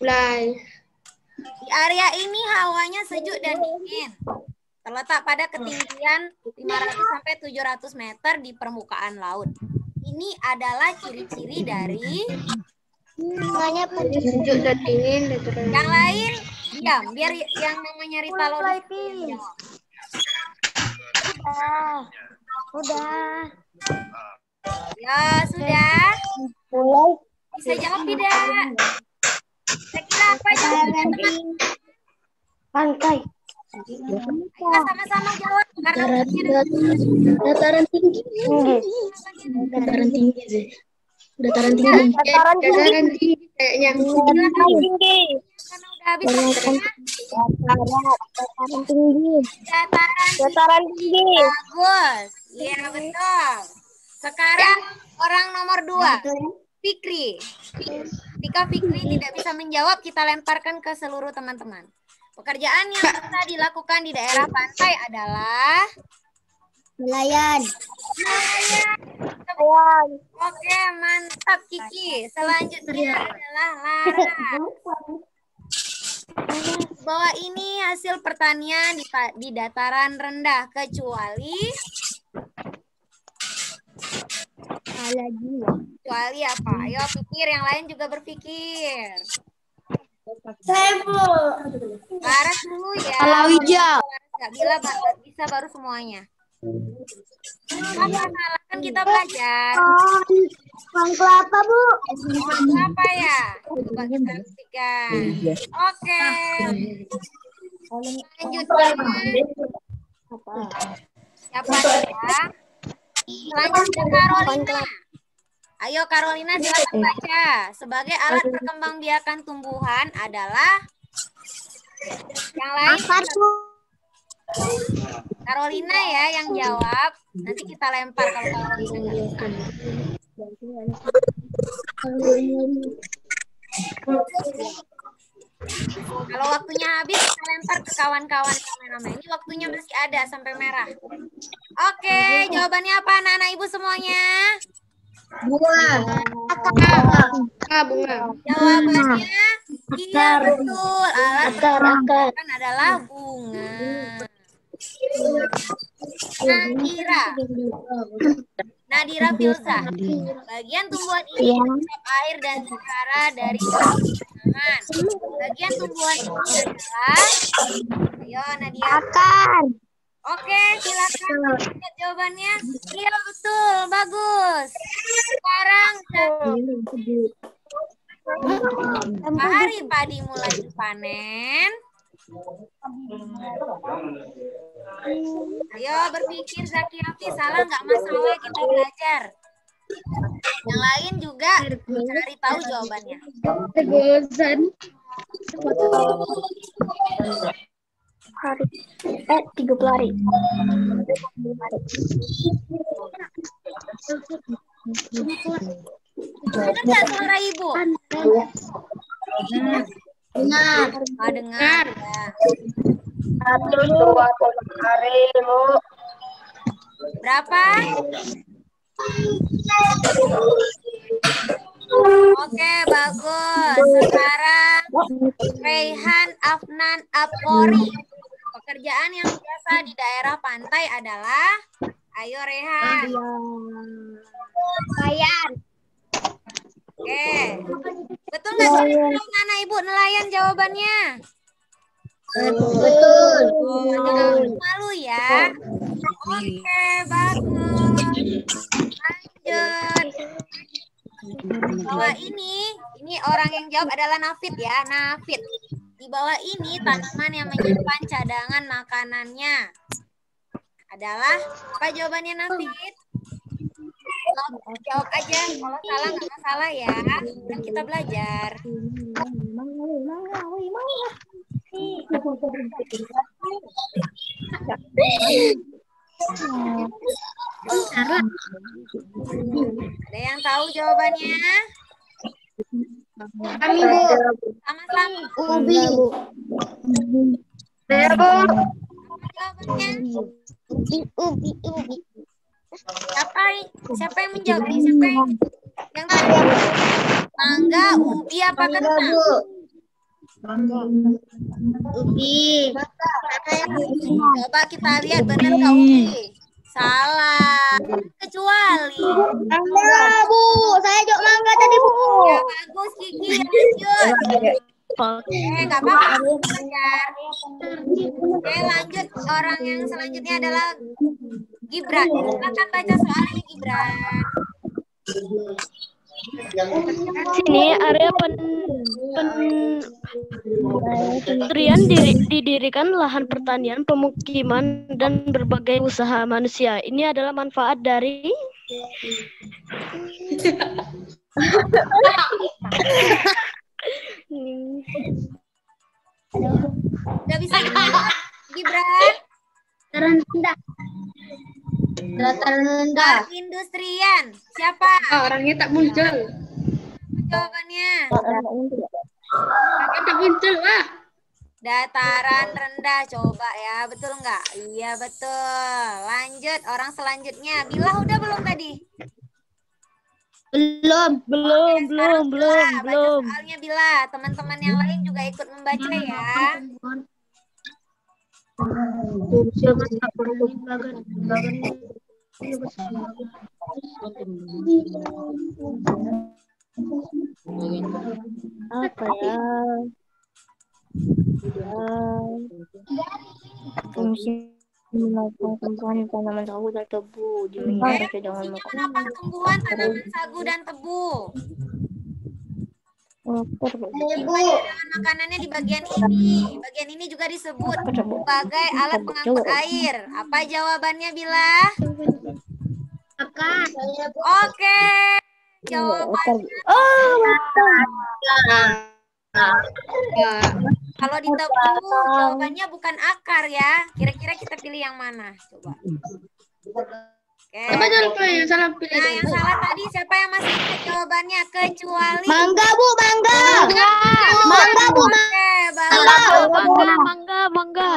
Mulai. Di area ini hawanya sejuk dan dingin. Terletak pada ketinggian 500 sampai 700 meter di permukaan laut. Ini adalah ciri-ciri dari Sejuk dan dingin. yang lain. Diam, biar yang namanya Rita Lodi jawab. Udah. Ya, sudah. Bisa jawab tidak? Kira-kira apa jawabannya, teman? Pantai. Kita sama-sama jawab karena Dataran tinggi. Dataran tinggi sih. Dataran tinggi. Dataran tinggi. Kayaknya. Dataran tinggi. karena udah habis waktunya. Dataran tinggi. Dataran tinggi. bagus. Iya, betul. Sekarang orang nomor 2, Fikri. Jika Fikri tidak bisa menjawab, kita lemparkan ke seluruh teman-teman. Pekerjaan yang bisa dilakukan di daerah pantai adalah Nelayan. Oke, mantap Kiki. Selanjutnya adalah Lara. Bahwa ini hasil pertanian di dataran rendah kecuali apa? Ayo pikir, yang lain juga berpikir. Laras dulu ya. Palawija. Nggak bisa baru semuanya. Apa salah, kan kita belajar. Pohon kelapa, Bu. Pohon kelapa ya? Coba kita buktikan. Oke. Selanjutnya siapa ya? Selanjutnya Carolina. Ayo Carolina, silakan baca. Sebagai alat perkembangbiakan tumbuhan adalah yang lain. Carolina ya yang jawab. Nanti kita lempar kalau Carolina nggak bisa. Kalau waktunya habis, kita lempar ke kawan-kawan kameramen. Ini waktunya masih ada sampai merah. Oke, jawabannya apa anak-anak ibu semuanya? Bunga. Bunga. Jawabannya iya betul. Alat perkembangbiakan adalah bunga. Nadira Filsa. Bagian tumbuhan ini menyerap air dan cairan dari tanaman. Bagian tumbuhan ini adalah, ayo Nadia. Akar. Oke, silakan lihat jawabannya. Iya betul, bagus. Sekarang hari padi mulai dipanen. Ayo berpikir Zaki Hafiz, salah nggak masalah, kita belajar. Yang lain juga cari tahu jawabannya. Hari 30 hari. Dengar nggak suara ibu? Dengar. Dengar. Ya. 1 hari, Bu. Berapa? Oke, bagus. Sekarang Raihan Afnan Apori. Pekerjaan yang biasa di daerah pantai adalah, ayo Rehan. Nelayan. Oke. Betul nggak anak ibu nelayan jawabannya? Betul. Jangan malu ya. Oke, bagus. Lanjut. Bawah ini orang yang jawab adalah Nafid ya, Nafid. Di bawah ini tanaman yang menyimpan cadangan makanannya adalah apa jawabannya Nafid? Jawab aja, kalau salah nggak masalah ya, kan kita belajar. Ada yang tahu jawabannya? Kami, Bu. Sama-sama. Ubi. Saya, Bu. Jawabannya Ubi. siapa yang menjawab nih? Siapa yang tahu? Mangga, ubi apa kentang? Ubi. Coba kita lihat benar nggak ubi? Salah. Kecuali. Mangga, Bu. Saya jok mangga tadi, Bu. Ya bagus Kiki, lanjut. Nggak apa-apa. Belajar. Oke, lanjut. Orang yang selanjutnya adalah Gibran. Silakan baca soalnya Gibran. Sini area pencurian didirikan lahan pertanian, pemukiman, dan berbagai usaha manusia. Ini adalah manfaat dari Udah bisa dijawab, Gibran? Rendah. Dataran rendah. Industrian. Siapa? Orangnya tak muncul. Jawabannya. Orangnya tak muncul lah. Dataran rendah. Coba ya, betul nggak? Iya betul. Lanjut, orang selanjutnya. Bila udah belum tadi? belum. Baca soalnya Bila. Teman-teman yang lain juga ikut membaca ya. Apa ya? Fungsi melakukan tumbuhan tanaman sagu dan tebu di Fungsinya menapa tumbuhan tanaman sagu dan tebu? Bahan makanannya di bagian ini. Bagian ini juga disebut sebagai alat pengangkut air. Apa jawabannya Bila? Oke. Jawabannya. Kalau di tebu jawabannya bukan akar ya. Kira-kira kita pilih yang mana? Coba. Oke. Yang salah pilih. Nah, yang salah tadi siapa yang masih ingat jawabannya? Kecuali Mangga, Bu, mangga. Mangga, Bu. Oke, Mangga.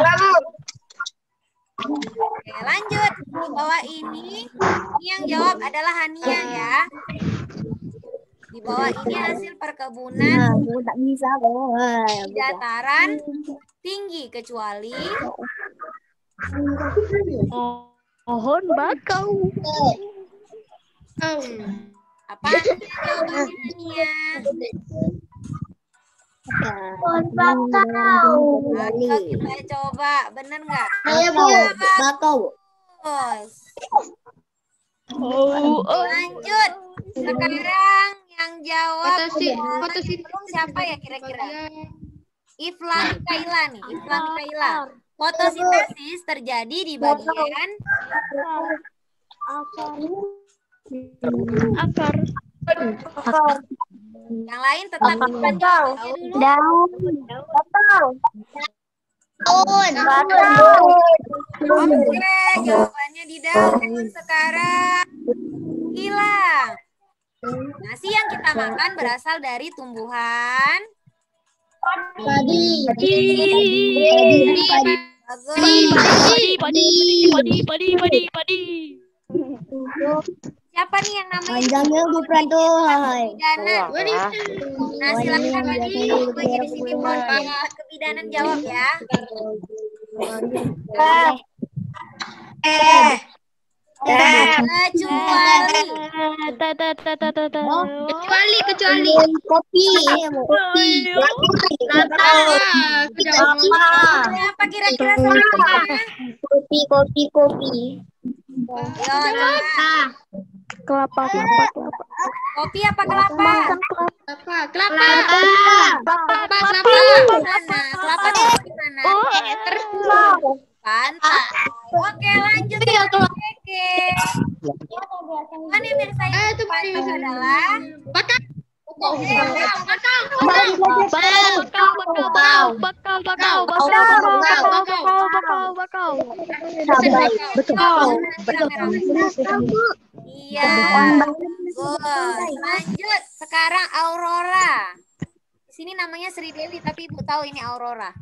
Oke, lanjut. Di bawah ini yang jawab adalah Hania ya. Di bawah ini hasil perkebunan Tak bisa, Bu. di dataran tinggi kecuali Pohon bakau. apa jawabannya Hania? Pohon bakau. Ayo kita coba, bener nggak? Saya, Bu. Bakau. Bagus. Oh. Lanjut. Sekarang yang jawab Fotosintesis. siapa ya kira-kira? Iflan Kaila nih, Iflan Kaila. Fotosintesis terjadi di bagian Akar. yang lain tetap Iflan jawab dulu. Oke, jawabannya di daun. Sekarang hilang. Nasi yang kita makan berasal dari tumbuhan Padi. Padi. Siapa nih yang namanya Panjangnya bukan tuh. Pidana? Nah, silakan tadi bagi di sini kebidanan jawab ya. Kecuali. Kopi. Apa kira-kira soalnya? Kopi. Ayo, coba. Kelapa. Kopi apa kelapa? Kelapa. Kelapa di mana? Pantai. Oke, lanjut ya Oke. Mana yang saya adalah Iya. Lanjut. Sekarang Aurora. Di sini namanya Sri Dewi, tapi Ibu tahu ini Aurora.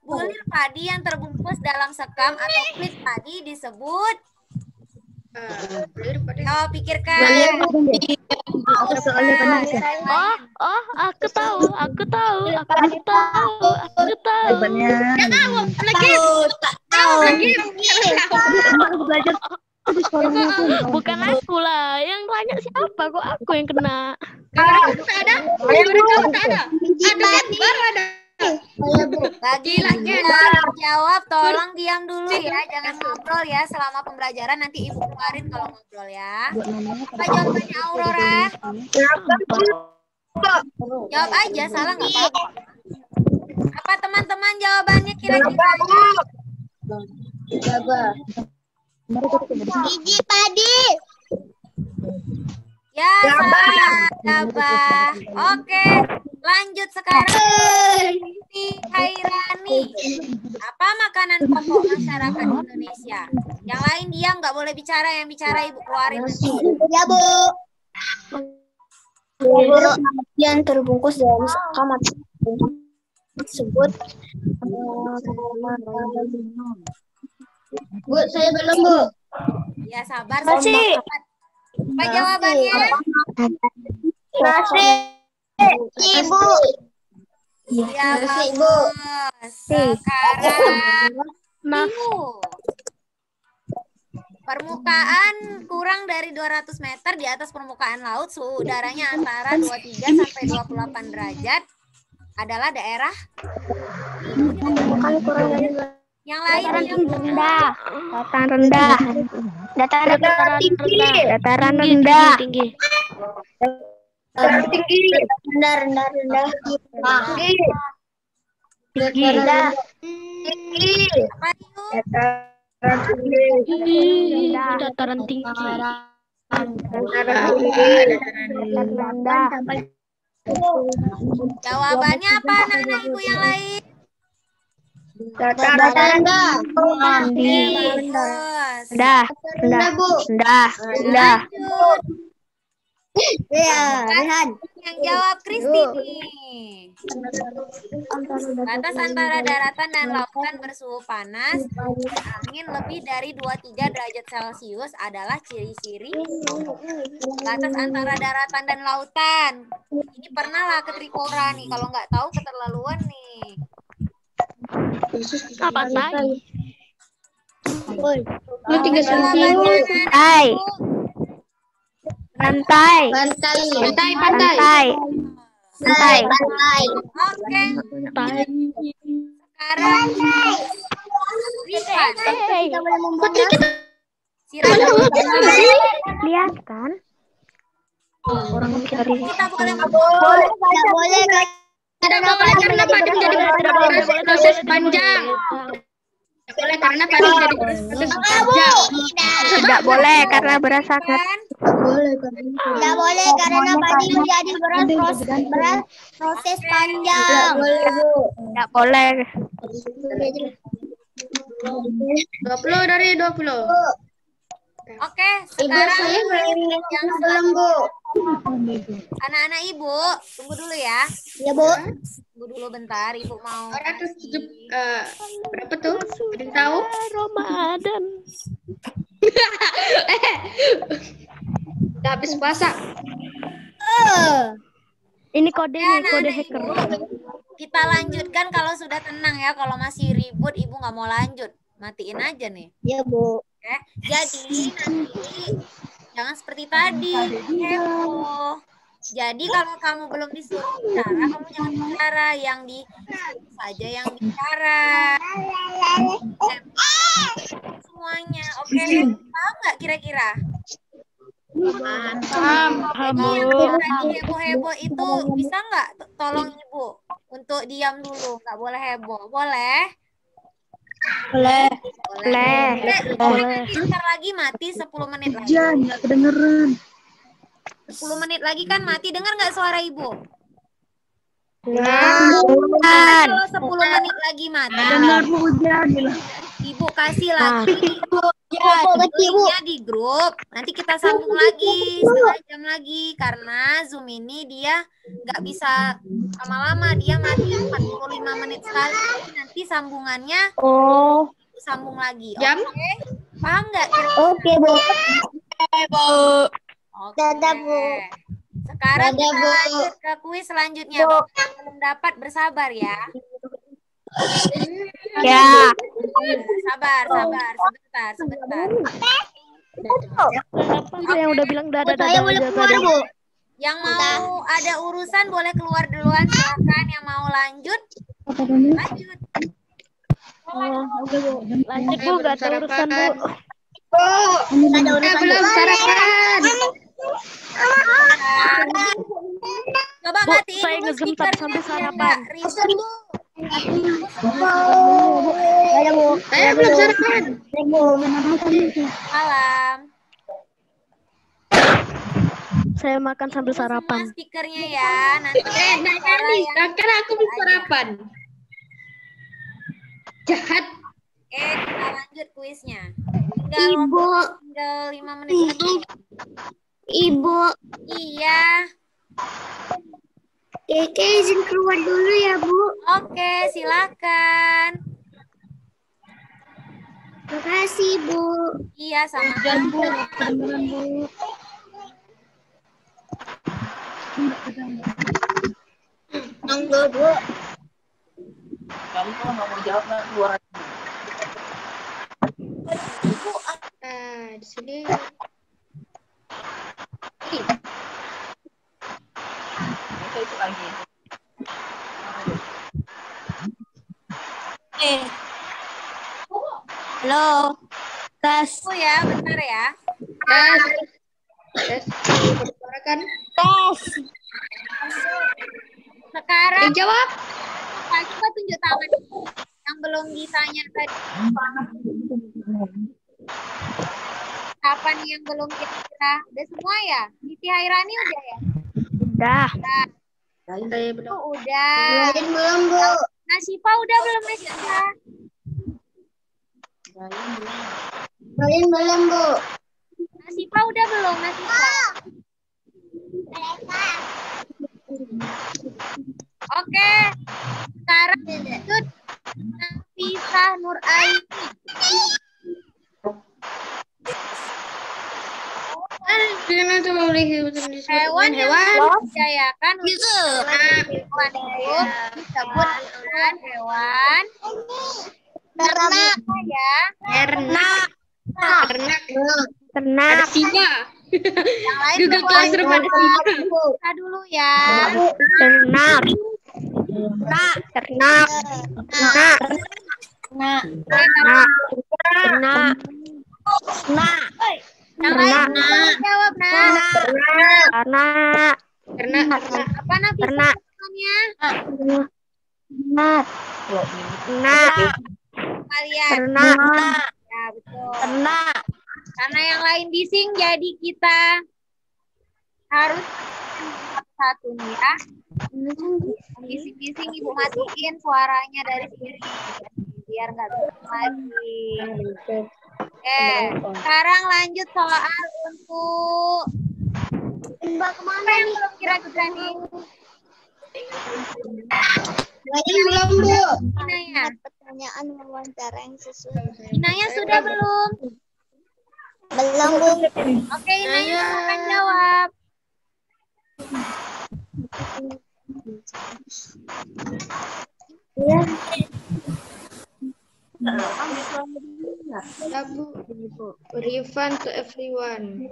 Bulir padi yang terbungkus dalam sekam atau kulit padi disebut. Pikirkan. Oh, aku tahu. Bukan aku lah, yang tanya siapa? Kok aku yang kena? Kamera kamu tak ada? Kamera kamu tak ada? Ada, baru ada. Bagi yang jawab tolong diam dulu ya, jangan ngobrol ya selama pembelajaran, nanti Ibu keluarin kalau ngobrol ya. Apa jawabannya Aurora? Jawab aja, salah nggak apa-apa. Apa teman-teman jawabannya kira-kira? Gigi padi. Ya, sabar. Oke, lanjut sekarang. Hairani. Apa makanan pokok masyarakat Indonesia? Yang lain diam, nggak boleh bicara. Yang bicara Ibu keluarin nanti. Ya, Bu. Yang terbungkus dalam kamar tersebut. Bu, saya belum, Bu. Ya, sabar. Apa jawabannya? Nasi. Ibu. Ya, Nasi, Bu. Sekarang Ibu. Permukaan kurang dari 200 meter di atas permukaan laut, suhu udaranya antara 23 sampai 28 derajat adalah daerah yang lain yang rendah. Dataran rendah. Dataran tinggi. Dataran rendah. Tinggi. Dataran tinggi. Rendah. Tinggi. Rendah. Tinggi. apa itu? Dataran tinggi. Jawabannya apa anak-anak Ibu yang lain? Dataran rendah. Terus. Rendah, Bu. Rendah. Lanjut. Ya, Rehan. Yang jawab Kristi nih. Batas antara daratan dan lautan bersuhu panas, angin lebih dari 23 derajat Celcius adalah ciri-ciri batas antara daratan dan lautan. Ini pernah lah ke Trikora nih, kalau nggak tahu keterlaluan nih. Apa tadi? Lu 3 Jawabannya Hai. Pantai. Santai. Oke, sekarang Rifan. Lihat kan? Orang cari. Kita boleh Tidak boleh. Tidak boleh karena padi menjadi proses panjang. Tidak boleh karena padi menjadi proses panjang. Tidak boleh karena beras sangat. kan? Tidak boleh karena padi menjadi proses panjang. Tidak boleh. 20 dari 20. Oke, sekarang yang belum, Bu. anak-anak Ibu, tunggu dulu ya. Ya, Bu. Tunggu dulu bentar, Ibu mau. 107 berapa tuh? Ada yang tahu? Ramadan. Udah habis puasa. Ini kode Ya, nih, kode anak-anak hacker. Ibu, kita lanjutkan kalau sudah tenang ya. Kalau masih ribut, Ibu nggak mau lanjut. Matiin aja nih. Ya, Bu. Oke. Jadi nanti jangan seperti tadi, heboh. Jadi kalau kamu belum disuruh bicara, kamu jangan bicara, yang disuruh saja yang bicara. Semuanya, oke? Paham nggak kira-kira? Paham, Jadi Bu. yang tadi heboh-heboh itu bisa nggak tolong Ibu untuk diam dulu, nggak boleh heboh, boleh? Boleh. Nanti ntar lagi mati 10 menit lagi. Nggak kedengeran. 10 menit lagi kan mati. Dengar nggak suara Ibu? Bukan. Kalau 10 menit lagi mati, hujan. Ibu kasih lagi Bu. linknya di grup. Nanti kita sambung lagi setengah jam lagi. Karena Zoom ini dia nggak bisa lama-lama. Dia mati 45 menit sekali. Nanti sambungannya Oh. sambung lagi. Jam? Oke? Paham nggak kira-kira? Oke, Bu. Oke. Dadah, Bu. Sekarang Ada, kita Bu. lanjut ke kuis selanjutnya. Bagi yang belum dapat bersabar ya. Ya. Sabar, sebentar. Itu yang udah bilang Saya dadah boleh aja keluar, tadi. Bu. Yang mau ada urusan boleh keluar duluan, silakan. Yang mau lanjut, lanjut. Lanjut Bu, gak ada urusan Bu. Ada urusan Belum sarapan. Coba Bu, matiin saya dulu nge-zoom speakernya sampai biar sarapan. nggak ribet. Ada, Bu. Saya belum sarapan. Malam. Saya makan sambil Semua sarapan. speakernya ya. Nanti suara yang Kan aku belum sarapan. Jahat. kita lanjut kuisnya. Ibu. Tinggal 5 menit lagi. Ibu. Iya. Keke izin keluar dulu ya, Bu. Oke, silakan. Makasih, Bu. Iya, sama-sama. Monggo, Bu. Kamu kalau nggak mau jawab nggak keluar aja. Di sini. Itu lagi. Halo. Tes. Tunggu ya, bentar ya. Tes. Sarapan. Tes. Sekarang Dijawab. coba tunjuk tangan yang belum ditanya tadi. Kapan yang belum kira-kira? Udah semua ya? Siti Hairani udah ya? Dah. Saya belum. Oh, udah. Belum, Bu. Nasifa udah belum Nasifa? Belum, Bu. Nasifa udah belum Nasifa? Oke. Sekarang lanjut Nafisah Nuraini. Jangan coba boleh Hewan yang dipercayakan untuk hewan itu disebut dengan hewan ternak ya. ternak. Ternak. Ternak. Ada singa. Yang lain Google Classroom ada singa. kita dulu ya. Ternak. Ternak. Ternak. Ternak. Ternak. Ternak. Yang lain boleh jawab nah. Ternak. Ternak. Apa Nafisa Ternak. namanya? Ternak. Ternak. Kalian. Ternak. Ya betul. Ternak. Karena yang lain bising jadi kita harus satu nih ya. Bising-bising Ibu matiin suaranya dari sini biar nggak bising lagi. Oke, sekarang lanjut soal untuk Mbak apa yang belum kira-kira nih? belum, Bu. Inaya, Pertanyaan wawancara yang sesuai. Inaya sudah belum? Belum, Bu. Oke, Inaya akan jawab. Iya. Ya, Bu. Refund to everyone.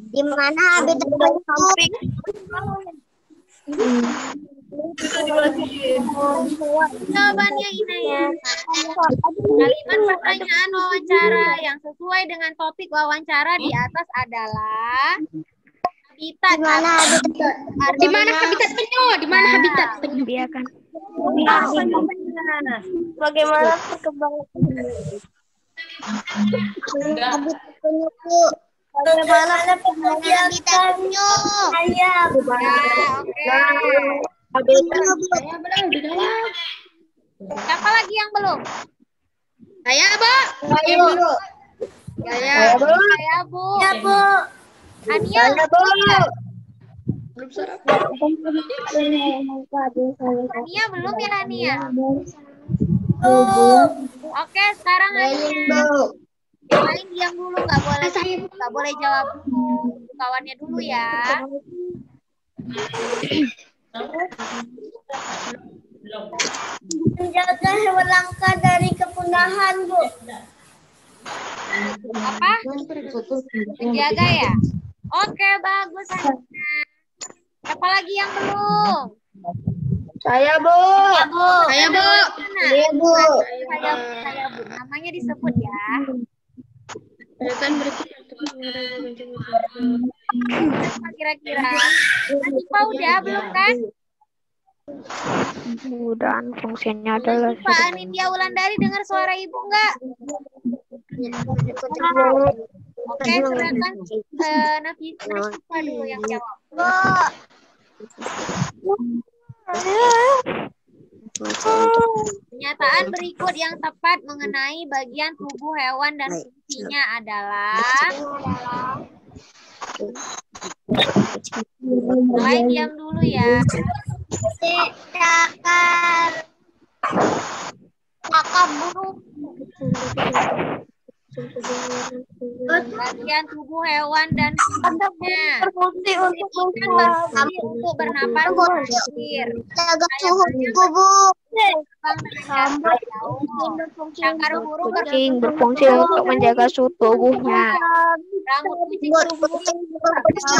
Di mana habitat topik? Jawabannya Inaya. Kalimat pertanyaan wawancara yang sesuai dengan topik wawancara di atas adalah habitat. Di mana habitat penyu? Di mana habitat penyu? Iya kan. Bagaimana perkembangan habitat penyu, Bu? Bagaimana perkembangan habitat penyu? Ya, oke. Saya belum dijawab. Siapa lagi yang belum? Saya, Bu. Saya, Bu. Saya. Saya, Bu. Ya, Bu. Ania, Belum sarapan. Ania belum ya, Ania? Oke, sekarang Ania. Yang lain diam dulu, nggak boleh jawab kawannya dulu ya. Menjaga hewan langka dari kepunahan, Bu. Apa? Menjaga ya? Oke, bagus. Siapa lagi yang belum? Saya, Bu. Saya, Bu. Iya, Bu. Saya, Bu. Namanya disebut ya. Apa kira-kira? Nasifa udah belum kan? Mudahan fungsinya adalah Pak Anindya Wulandari dengar suara ibu enggak? Oke, silakan Nasifa dulu yang jawab. Pernyataan berikut yang tepat mengenai bagian tubuh hewan dan fungsinya adalah mulai diam dulu ya. Cakar burung. Bagian tubuh hewan dan fungsinya. Berfungsi Untuk bernapas berakhir. jaga suhu tubuh. Cakar burung Berfungsi untuk menjaga suhu tubuhnya. rambut kucing Berfungsi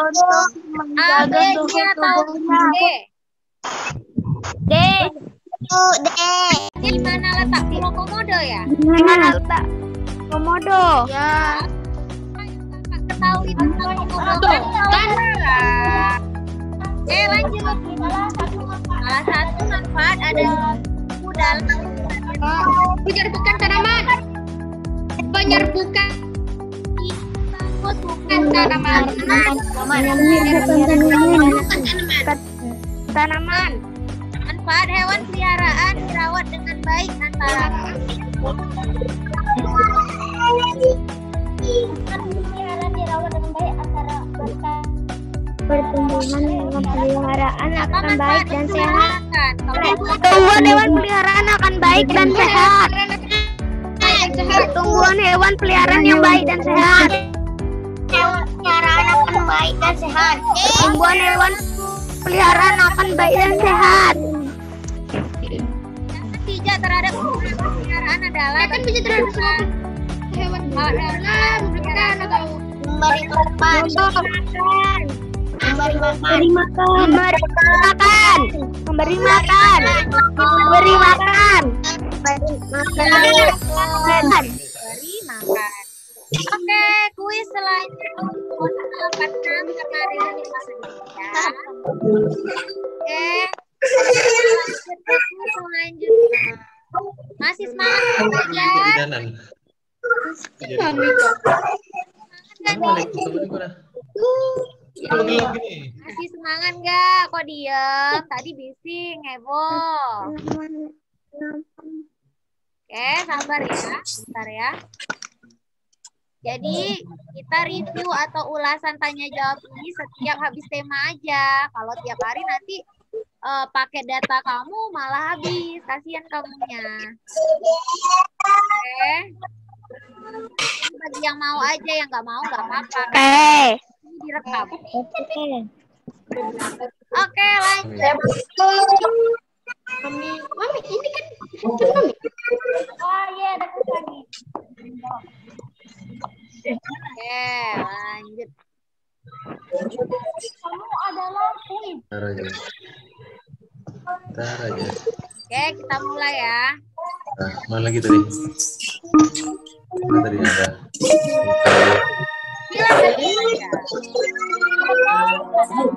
untuk A, B, menjaga C atau D? D. D. Di mana letak pulau Komodo ya? Mana letak komodo? Ya. Ketahui tentang Komodo kan? Lanjut. Salah satu manfaat adalah dalam Penyerbukan tanaman. Penyerbukan tanaman. Tanaman. Manfaat hewan peliharaan dirawat dengan baik antara Pertumbuhan hewan peliharaan akan baik dan sehat. Pertumbuhan hewan peliharaan akan baik dan sehat. Pertumbuhan hewan peliharaan yang baik dan sehat. Hewan peliharaan akan baik dan sehat. Pertumbuhan hewan peliharaan akan baik dan sehat. Ketiga terhadap peliharaan adalah Kan bisa terhadap hewan peliharaan atau Memberi makan. Memberi makan. Memberi makan. Memberi makan. Memberi makan. beri makan. Oke, kuis selanjutnya mendapatkan kemarin ya. Oke, kuis selanjutnya. Masih semangat belajar? Masih semangat nggak? Kok diem? Tadi bising, heboh. Oke, sabar ya, bentar ya. Jadi kita review atau ulasan tanya jawab ini setiap habis tema aja. Kalau tiap hari nanti pakai data kamu malah habis, kasihan kamunya. Oke. Bagi yang mau aja, yang nggak mau nggak apa-apa. Ini direkam. Oke, lanjut. Mami, ini kan Mami. Oh iya, ada lagi. Oke, lanjut. Kamu adalah kuis. Bentar aja. Oke, kita mulai ya. Nah, mana lagi tadi? Mana tadi ada?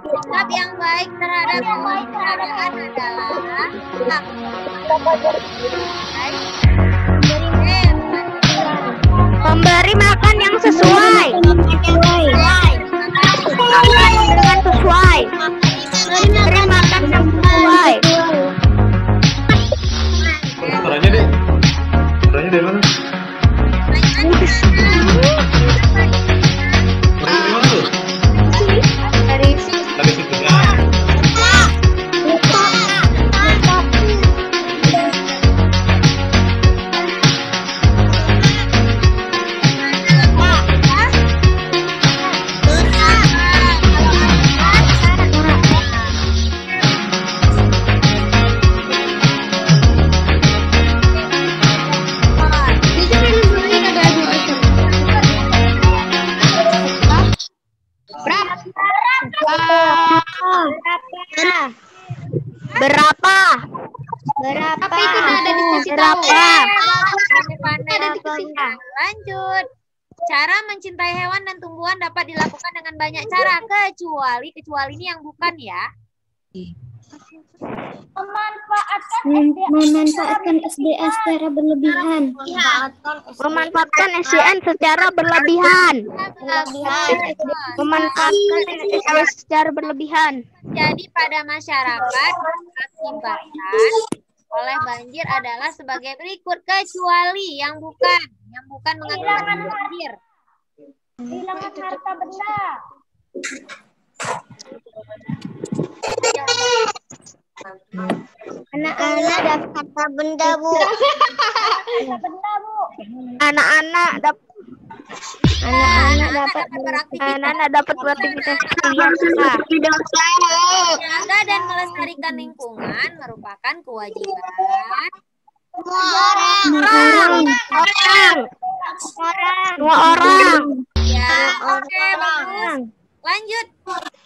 Sikap yang baik terhadap keadaan adalah Memberi makan yang sesuai. Dengan sesuai. Memberi makan yang sesuai. Suaranya deh. Suaranya dari mana? Dari mana tuh? Dari situ ya. Berapa? Apa itu ada dikasih tahu? Pandai-pandai. Lanjut. Cara mencintai hewan dan tumbuhan dapat dilakukan dengan banyak cara, kecuali ini yang bukan ya. Memanfaatkan SDA secara berlebihan. Memanfaatkan SDN secara berlebihan. Memanfaatkan SDN secara berlebihan. Jadi pada masyarakat akibatkan oleh banjir adalah sebagai berikut, kecuali yang bukan mengakibatkan banjir. Kehilangan harta benda. Anak-anak dapat harta benda, Bu. Anak-anak dapat beraktivitas pilihan suka. Menjaga dan melestarikan lingkungan merupakan kewajiban Semua orang. ya. Oke, bagus. Lanjut.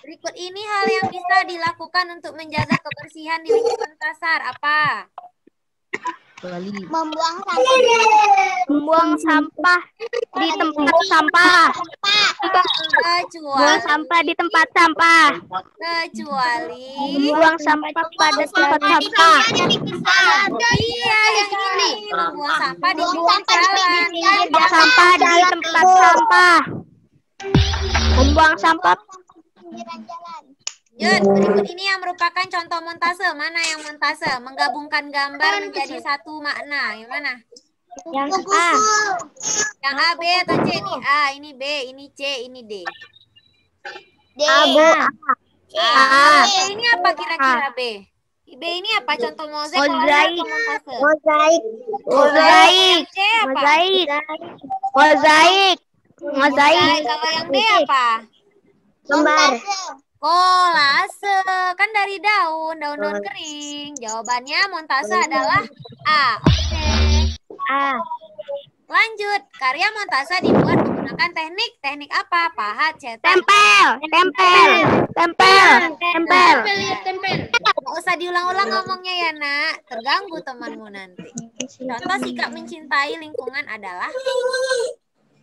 Berikut ini hal yang bisa dilakukan untuk menjaga kebersihan di lingkungan pasar. Apa? Membuang sampah di tempat sampah. Buang sampah di tempat sampah. Kecuali Buang sampah pada tempat sampah. iya yang ini, membuang sampah di pinggir jalan. Buang sampah di tempat sampah. Membuang sampah. Jud, berikut ini yang merupakan contoh montase. Mana yang montase? Menggabungkan gambar menjadi satu makna. Yang mana? Yang A. Yang A, B, atau C? Ini A, ini B, ini C, ini D. Abu. A. B ini apa kira-kira B? B ini apa? Contoh mozaik atau montase? Mozaik. C apa? Mozaik. Kalau yang D apa? Lembar. Kolase. Kan dari daun kering. Jawabannya montase adalah A. Oke. A. Lanjut. Karya montase dibuat menggunakan teknik apa? Pahat, cetak. Tempel. Nggak usah diulang-ulang ngomongnya ya, Nak. Terganggu temanmu nanti. Contoh sikap mencintai lingkungan adalah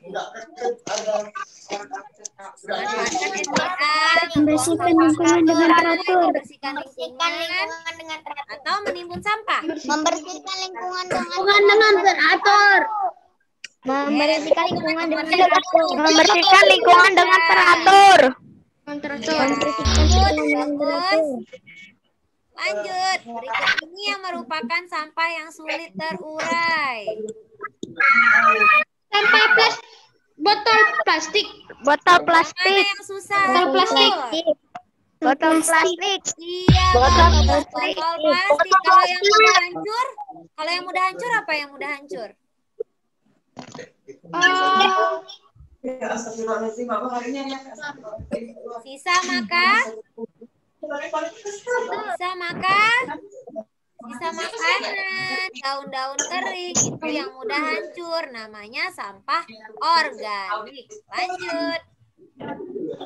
manfaatkan SDA, Membersihkan lingkungan dengan teratur. membersihkan lingkungan dengan teratur, atau menimbun sampah. Membersihkan lingkungan dengan teratur. Membersihkan lingkungan dengan teratur. Membersihkan lingkungan dengan teratur. Bagus. Lanjut. Berikut ini yang merupakan sampah yang sulit terurai. Sampah botol plastik. Mana yang susah? Botol plastik. Iya, Botol plastik. Kalau yang mudah hancur apa yang mudah hancur? Sisa makanan, daun-daun kering itu yang mudah hancur, namanya sampah organik. Lanjut.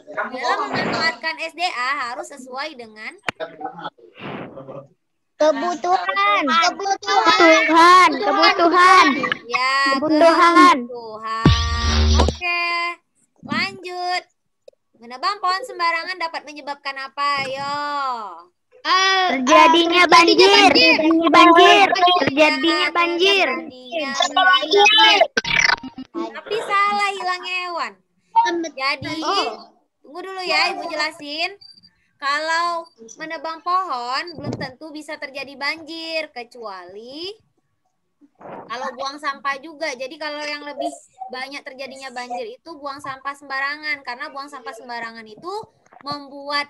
Dalam memanfaatkan SDA harus sesuai dengan Kebutuhan. ya Kebutuhan. Oke, lanjut. Menebang pohon sembarangan dapat menyebabkan apa? Ayo. Terjadinya banjir. Tapi salah, hilang hewan. Jadi, tunggu dulu ya, Ibu jelasin. Kalau menebang pohon, belum tentu bisa terjadi banjir. Kecuali kalau buang sampah juga. Jadi kalau yang lebih banyak terjadinya banjir itu buang sampah sembarangan. Karena buang sampah sembarangan itu membuat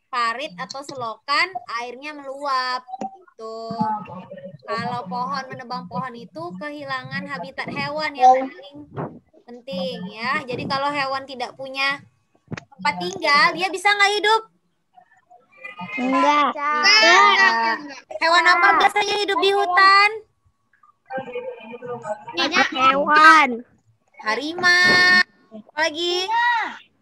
parit atau selokan airnya meluap. Gitu. Kalau menebang pohon itu kehilangan habitat hewan yang paling penting ya. Jadi kalau hewan tidak punya tempat tinggal, dia bisa nggak hidup? Enggak. Hewan apa biasanya hidup di hutan? Hewan. Harimau. Apa lagi?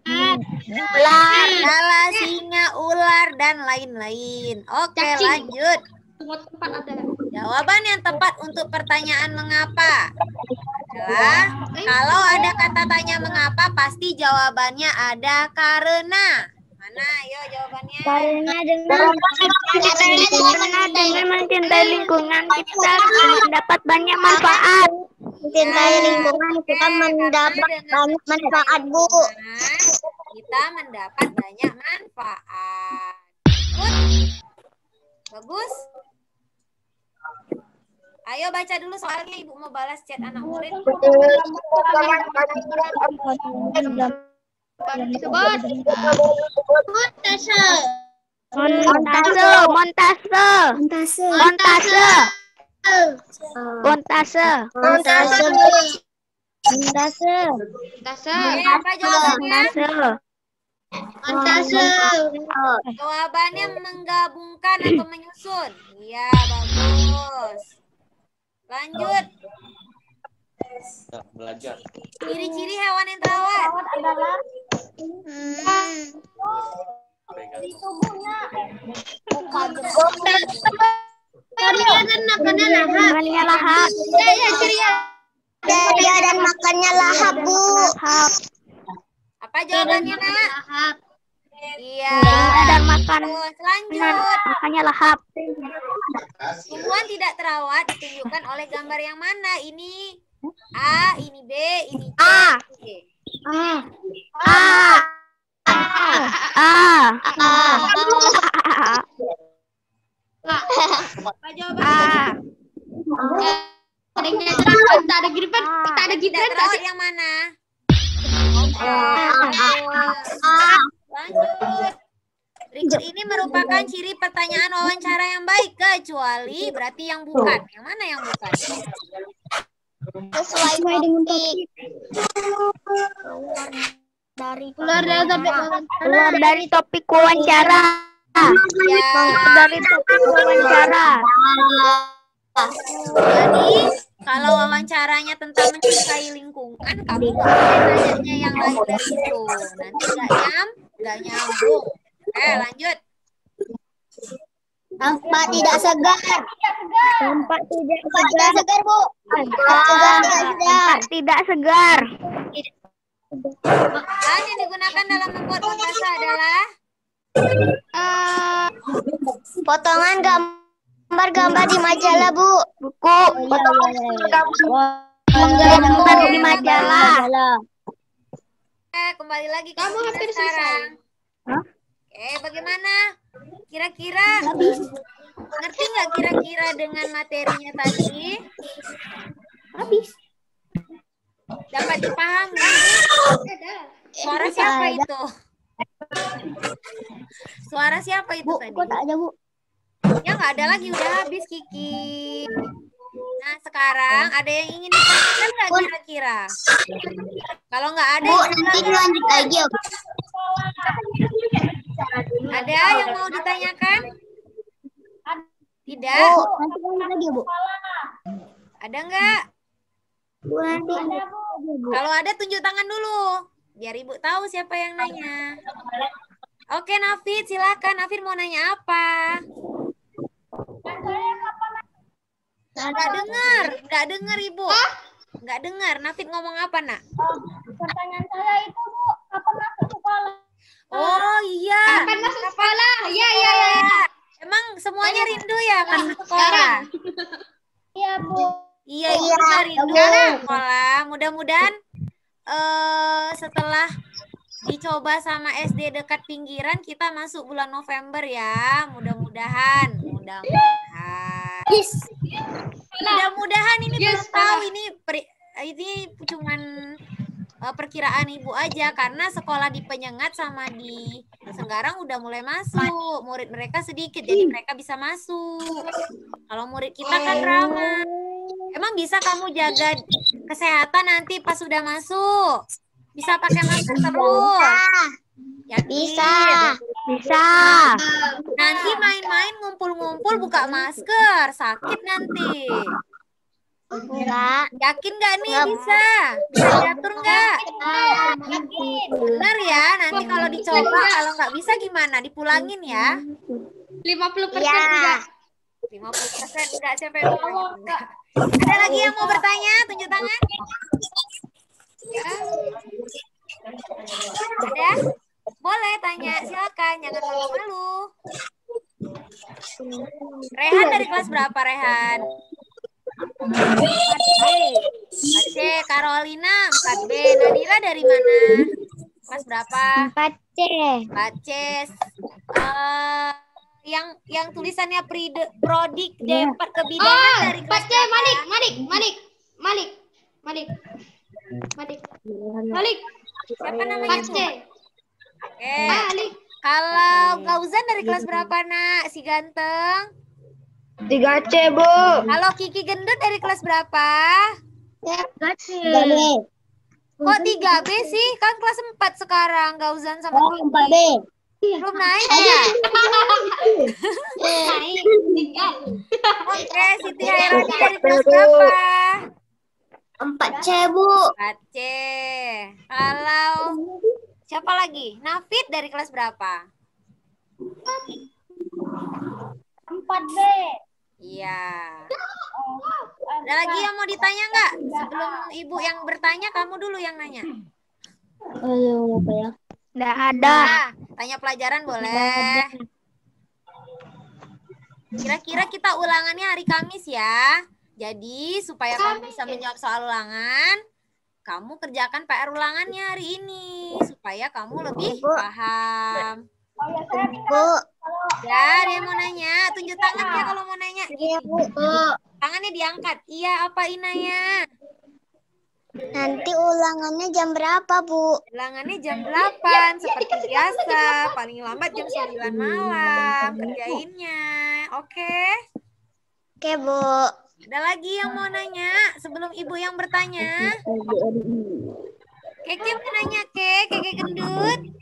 Ular. Gala, singa, ular, dan lain-lain. Oke, lanjut. Semua tempat ada. Jawaban yang tepat untuk pertanyaan mengapa adalah kalau ada kata tanya mengapa pasti jawabannya ada karena. Mana? Ayo jawabannya. Karena dengan mencintai lingkungan kita mendapat banyak manfaat. Mencintai lingkungan kita mendapat banyak manfaat, Bu. Kita mendapat banyak manfaat. Bagus. Ayo baca dulu soalnya Ibu mau balas chat anak murid. Apa jawabannya? Jawabannya menggabungkan atau menyusun. Iya, bagus. Lanjut. Belajar. Ciri-ciri hewan yang terawat. Makannya lahap. Dia dan makannya lahap, Bu. Apa jawabannya, Nak? Iya. Dan makan. Lanjut. Makannya lahap. Tumbuhan tidak terawat ditunjukkan oleh gambar yang mana? Ini A, ini B, ini C. Apa jawabannya? Tak ada Gibran, Tidak terawat yang mana? Lanjut. Berikut ini merupakan ciri pertanyaan wawancara yang baik kecuali berarti yang bukan. Yang mana yang bukan? Sesuai dengan topik. Keluar dari topik wawancara. Ya. Dari topik wawancara. Jadi kalau wawancaranya tentang mencintai lingkungan, kamu nanya yang lain dari itu. Nanti nggak nyambung. Lanjut. Tempat tidak segar. Tempat tidak segar, Bu. Tempat tidak segar. Dan yang digunakan dalam membuat montase adalah Potongan gambar-gambar di majalah, Bu. Buku. Gambar di majalah. Kembali lagi ke Kamu hampir sekarang. Bagaimana? Kira-kira ngerti nggak kira-kira dengan materinya tadi? Habis. Dapat dipahami? Suara siapa itu? Suara siapa itu tadi? Kok tak ada, Bu? Ya nggak ada lagi, udah habis Kiki. Nah sekarang ada yang ingin ditanyakan nggak kira-kira? Kalau nggak ada, Bu, nanti lanjut lagi ya, Bu. ada yang mau ditanyakan? Tidak? Bu, nanti lanjut lagi, Bu. Ada nggak? Bu, nanti ada, Bu. Kalau ada tunjuk tangan dulu, biar Ibu tahu siapa yang nanya. Oke, Nafid, silakan. Nafid mau nanya apa? Nggak dengar Ibu. Nggak dengar. Nafid ngomong apa, Nak? Pertanyaan saya itu, Bu, kapan masuk sekolah? Oh iya. Kapan masuk sekolah? Iya. Emang semuanya rindu ya masuk sekolah? Iya, Bu. Iya, Ibu juga rindu sekolah. Mudah-mudahan setelah dicoba sama SD dekat pinggiran kita masuk bulan November ya. Mudah-mudahan. Mudah-mudahan ini belum tahu ini cuman perkiraan Ibu aja karena sekolah di Penyengat sama di Senggarang udah mulai masuk. Murid mereka sedikit jadi mereka bisa masuk. Kalau murid kita kan ramah. Emang bisa kamu jaga kesehatan nanti pas sudah masuk? Bisa pakai masker terus? Yakin? Bisa. Nanti main-main ngumpul-ngumpul buka masker, sakit nanti. Enggak. Yakin nggak nih bisa? Bisa diatur nggak? Benar ya. Nanti kalau dicoba, kalau nggak bisa gimana? Dipulangin ya. 50% Iya. enggak. 50% enggak, siapa yang bilang enggak? Ada lagi yang mau bertanya? Tunjuk tangan. Ada? Boleh tanya, silakan. Jangan malu-malu. Rehan dari kelas berapa, Rehan? 4B. 4C. Carolina 4B. Nadira dari mana? Kelas berapa? 4C. 4C. Yang tulisannya Prodik D4 kebidanan dari kelas Baca berapa? Malik. Siapa namanya tuh? Baca. Oke. Kalau Gauzan dari kelas berapa, Nak? Si ganteng. 3C, Bu. Kalau Kiki gendut dari kelas berapa? 3B. Kok 3B sih? Kan kelas 4 sekarang Gauzan sama Kiki. 4B. Belum naik ya? Oke, Siti Hairani dari kelas berapa? 4C, Bu. 4C. Kalau siapa lagi? Nafid dari kelas berapa? 4B. Iya. Ada lagi yang mau ditanya nggak? Sebelum ibu yang bertanya, kamu dulu yang nanya. Aduh, apa ya? Nggak ada. Nah, tanya pelajaran boleh. Kira-kira kita ulangannya hari Kamis ya. Jadi supaya kamu bisa menjawab soal ulangan, kamu kerjakan PR ulangannya hari ini supaya kamu lebih paham. Bu. Ya, dia mau nanya. Tunjuk tangan ya kalau mau nanya. Iya, Bu. Tangannya diangkat. Iya, apa Inaya? Nanti ulangannya jam berapa, Bu? Ulangannya jam 8 seperti biasa. Paling lambat jam 9 malam. Kerjainnya. Oke? Oke, Bu. Ada lagi yang mau nanya sebelum ibu yang bertanya? Keke mau nanya, Keke gendut.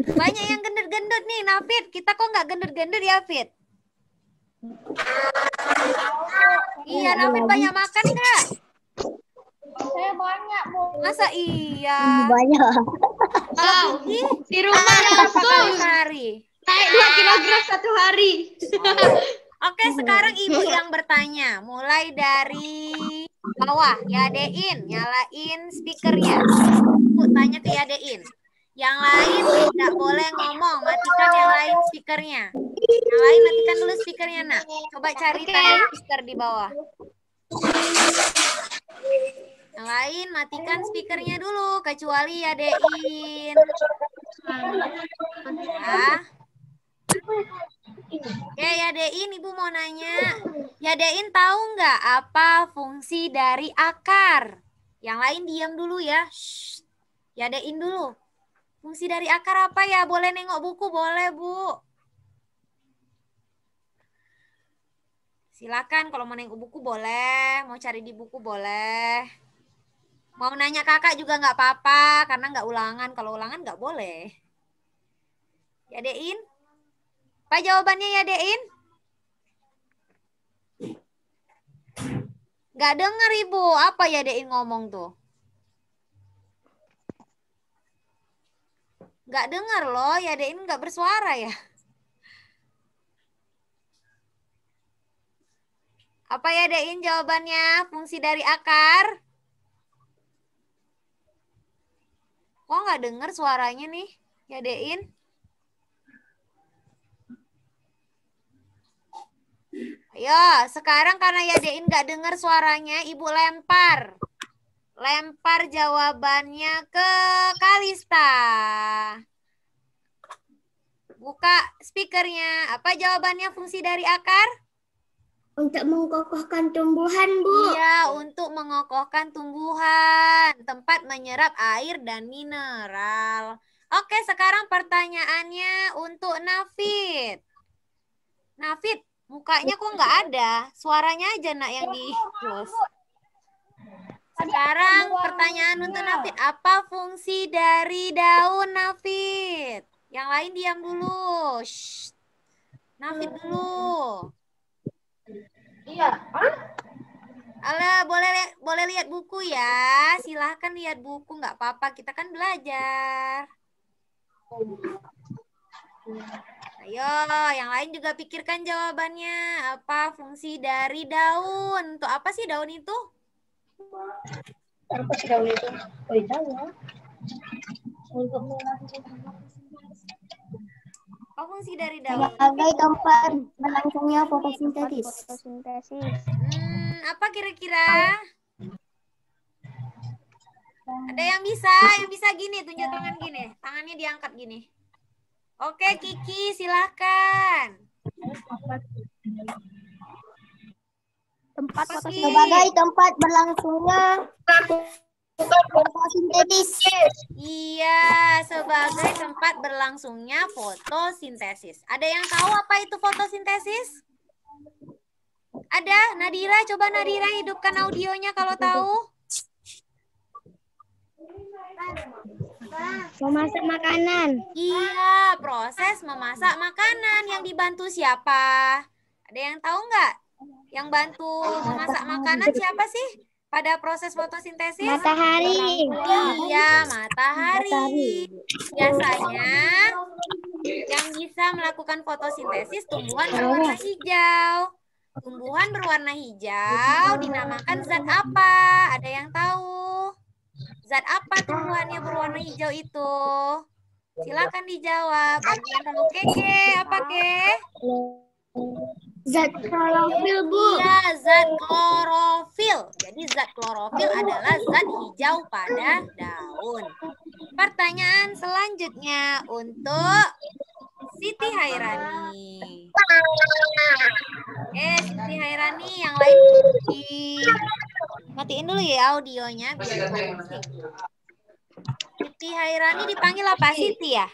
Banyak yang gendut-gendut nih, Nafid. Kita kok nggak gendut-gendut ya, Fit? Iya, Nafid banyak makan nggak? Saya banyak, Bu. Masa iya? Banyak. Kalau Kiki, Di rumah berapa langsung kali sehari? naik 2 kilogram satu hari. Oke, sekarang ibu yang bertanya. Mulai dari bawah. Yadein, nyalain speakernya. Ibu tanya ke Yadein. Yang lain tidak boleh ngomong. Matikan yang lain speakernya. Yang lain matikan dulu speakernya, Nak. Coba cari tanda speaker di bawah. Yang lain matikan speakernya dulu. Kecuali Yadein. Ya. Oke, Yadein, Ibu mau nanya. Yadein tahu nggak apa fungsi dari akar? Yang lain diam dulu ya. Shh. Yadein dulu. Fungsi dari akar apa ya? Boleh nengok buku? Boleh, Bu. Silakan kalau mau nengok buku boleh. Mau cari di buku boleh. Mau nanya kakak juga nggak apa-apa. Karena nggak ulangan. Kalau ulangan nggak boleh. Yadein? Apa jawabannya Yadein? Nggak dengar Ibu. Apa Yadein ngomong tuh? Nggak dengar loh. Yadein nggak bersuara ya. Apa Yadein jawabannya? Fungsi dari akar? Kok nggak dengar suaranya nih Yadein? Ayo, sekarang karena Yadein nggak dengar suaranya, Ibu lempar. Lempar jawabannya ke Kalista. Buka speakernya. Apa jawabannya fungsi dari akar? Untuk mengokohkan tumbuhan, Bu. Iya, untuk mengokohkan tumbuhan. Tempat menyerap air dan mineral. Oke, sekarang pertanyaannya untuk Nafid. Nafid, mukanya kok nggak ada? Suaranya aja nak yang di close. Sekarang pertanyaan untuk Nafid. Apa fungsi dari daun, Nafid? Yang lain diam dulu. Shh. Nafid dulu. Alah, boleh lihat buku ya. Silahkan lihat buku, nggak apa-apa. Kita kan belajar. Ayo, yang lain juga pikirkan jawabannya. Apa fungsi dari daun? Untuk apa sih daun itu? Apa sih daun itu? Apa fungsi dari daun? Sebagai tempat berlangsungnya fotosintesis. Apa kira-kira? Ada yang bisa gini, tunjuk tangan gini. Tangannya diangkat gini. Oke, Kiki, silahkan. Tempat sebagai tempat berlangsungnya fotosintesis. Iya, sebagai tempat berlangsungnya fotosintesis. Ada yang tahu apa itu fotosintesis? Ada? Nadira, coba Nadira hidupkan audionya kalau tahu. Memasak makanan. Iya, proses memasak makanan. Yang dibantu siapa? Ada yang tahu nggak? Yang bantu memasak makanan siapa sih pada proses fotosintesis? Matahari. Iya, matahari. Biasanya yang bisa melakukan fotosintesis tumbuhan berwarna hijau. Tumbuhan berwarna hijau dinamakan zat apa? Ada yang tahu? Zat apa tumbuhannya berwarna hijau itu? Silakan dijawab. Bagi yang tahu Keke, apa Ke? Zat klorofil, Bu. Iya, zat klorofil. Jadi zat klorofil adalah zat hijau pada daun. Pertanyaan selanjutnya untuk Siti Hairani. Siti Hairani, yang lain matiin dulu ya audionya biar pusing. Siti Hairani dipanggil apa? Siti ya?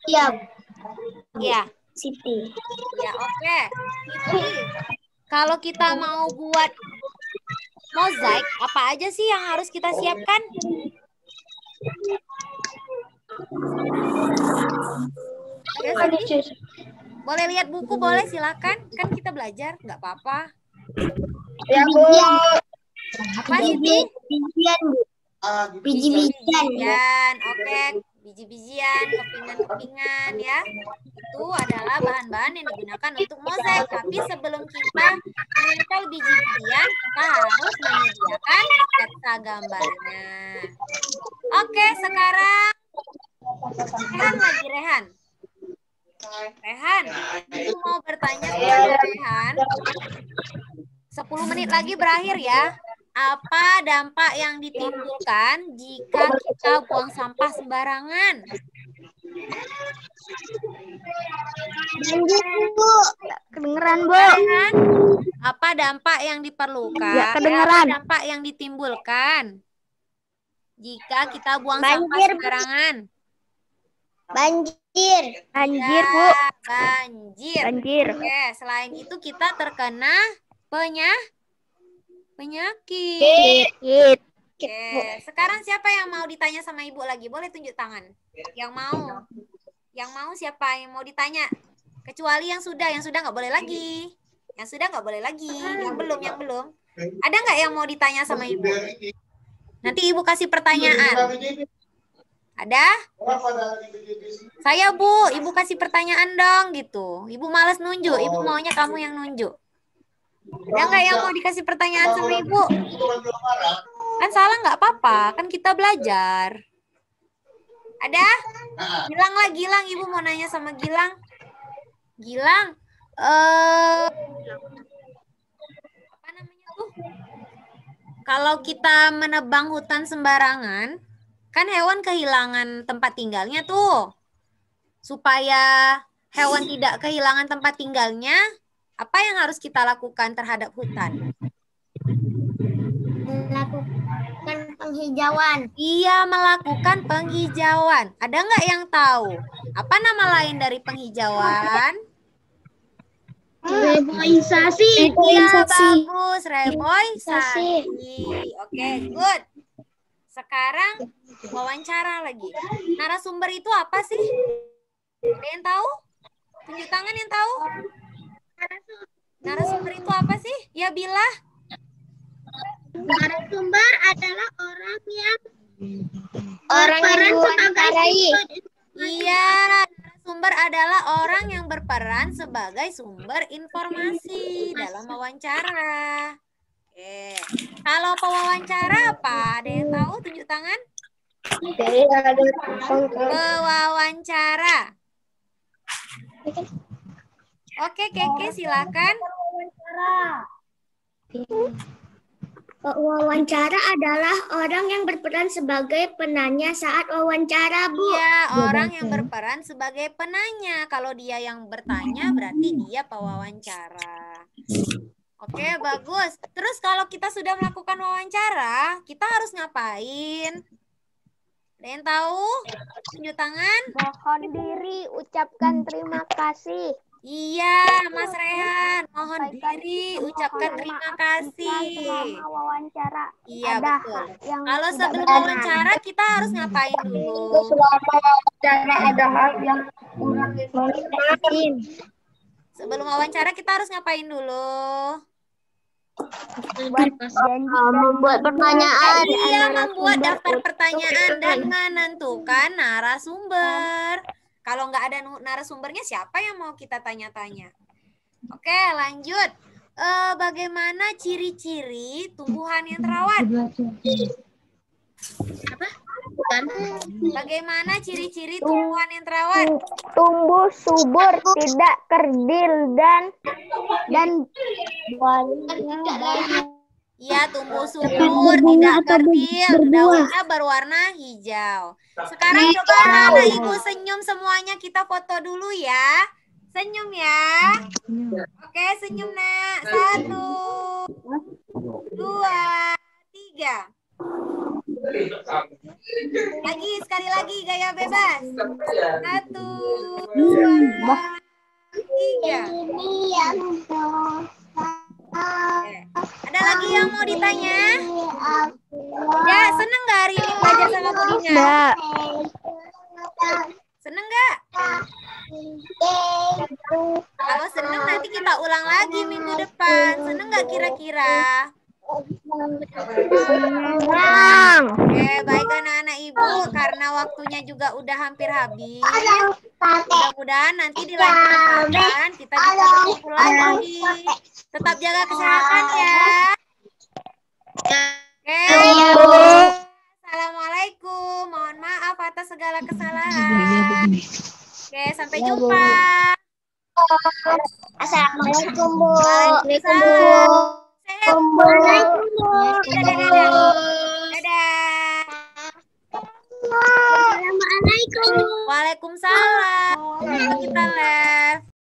Iya. Iya. Siti. Ya, oke. Siti, kalau kita mau buat mozaik, apa aja sih yang harus kita siapkan? Boleh lihat buku, boleh silakan. Kan kita belajar, nggak apa-apa. Ya, Bu. Apa Siti? Bijian, Bu. Biji-bijian. Oke, biji-bijian, kepingan-kepingan ya. Itu adalah bahan-bahan yang digunakan untuk mozaik. Tapi sebelum kita menempel biji-bijian, kita harus menyediakan sketsa gambarnya. Oke, sekarang Rehan. Rehan, aku mau bertanya kepada Rehan. 10 menit lagi berakhir ya. Apa dampak yang ditimbulkan jika kita buang sampah sembarangan? Banjir, Bu. Kedengeran, Bu. Rehan, apa dampak yang diperlukan? Ya, kedengeran. Apa dampak yang ditimbulkan jika kita buang Banjir, sampah sembarangan? Banjir. Ya, Bu. Banjir. Oke, selain itu kita terkena penyakit. Oke, sekarang siapa yang mau ditanya sama Ibu lagi? Boleh tunjuk tangan. Yang mau siapa yang mau ditanya? Kecuali yang sudah nggak boleh lagi. Yang sudah nggak boleh lagi. Yang belum. Ada nggak yang mau ditanya sama Ibu? Nanti Ibu kasih pertanyaan. Ada? Saya, Bu. Ibu kasih pertanyaan dong gitu. Ibu malas nunjuk. Ibu maunya kamu yang nunjuk. Ada nggak yang mau dikasih pertanyaan sama Ibu? Kan salah nggak apa-apa. Kan kita belajar. Ada? Gilang. Ibu mau nanya sama Gilang. Gilang. Apa namanya tuh? Kalau kita menebang hutan sembarangan, kan hewan kehilangan tempat tinggalnya tuh. Supaya hewan tidak kehilangan tempat tinggalnya, apa yang harus kita lakukan terhadap hutan? Melakukan penghijauan. Iya, melakukan penghijauan. Ada nggak yang tahu? Apa nama lain dari penghijauan? Reboisasi. Iya, bagus. Reboisasi. Oke, good. Sekarang wawancara lagi. Narasumber itu apa sih? Ada yang tahu? Tunjuk tangan yang tahu. Narasumber itu apa sih? Ya Bila. Narasumber adalah orang yang diwawancarai. Iya, narasumber adalah orang yang berperan sebagai sumber informasi dalam wawancara. Oke. Kalau pewawancara apa? Ada yang tahu? Tunjuk tangan. Pewawancara. Oke, Keke silakan. Wawancara adalah orang yang berperan sebagai penanya saat wawancara, Bu. Iya, orang yang berperan sebagai penanya. Kalau dia yang bertanya, berarti dia pewawancara. Oke, bagus. Terus kalau kita sudah melakukan wawancara, kita harus ngapain? Ada yang tahu? Tunjuk tangan. Mohon diri, ucapkan terima kasih. Iya, Mas Rehan. Mohon diri, ucapkan terima kasih. Selama wawancara. Iya, Ada betul. yang Kalau tidak sebelum benar. wawancara, kita harus ngapain dulu? Ada hal yang kurang Sebelum wawancara, kita harus ngapain dulu? membuat pertanyaan. Iya, membuat daftar pertanyaan dan menentukan narasumber. Kalau nggak ada narasumbernya, siapa yang mau kita tanya-tanya? Oke, lanjut. Bagaimana ciri-ciri tumbuhan yang terawat? Bagaimana ciri-ciri tumbuhan yang terawat? Tumbuh subur, tidak kerdil dan Iya, tumbuh subur, tidak kerdil, daunnya berwarna hijau. Sekarang coba anak ibu senyum semuanya, kita foto dulu ya. Senyum ya. Oke, senyum nak. 1, 2, 3. Sekali lagi gaya bebas. 1, 2, 3. Oke. Ada lagi yang mau ditanya? Ya, seneng nggak hari ini belajar sama Budina? Enggak. Seneng nggak? Kalau seneng nanti kita ulang lagi minggu depan. Seneng nggak kira-kira? Oke, baik anak-anak ibu, karena waktunya juga udah hampir habis. Mudah-mudahan nanti di lain kesempatan kita bisa berkumpul lagi. Tetap jaga kesehatan ya. Oke. Assalamualaikum. Mohon maaf atas segala kesalahan. Oke, sampai jumpa. Assalamualaikum, Bu. Waalaikumsalam. Sehat. Dadah. Assalamualaikum. Waalaikumsalam. Kita live.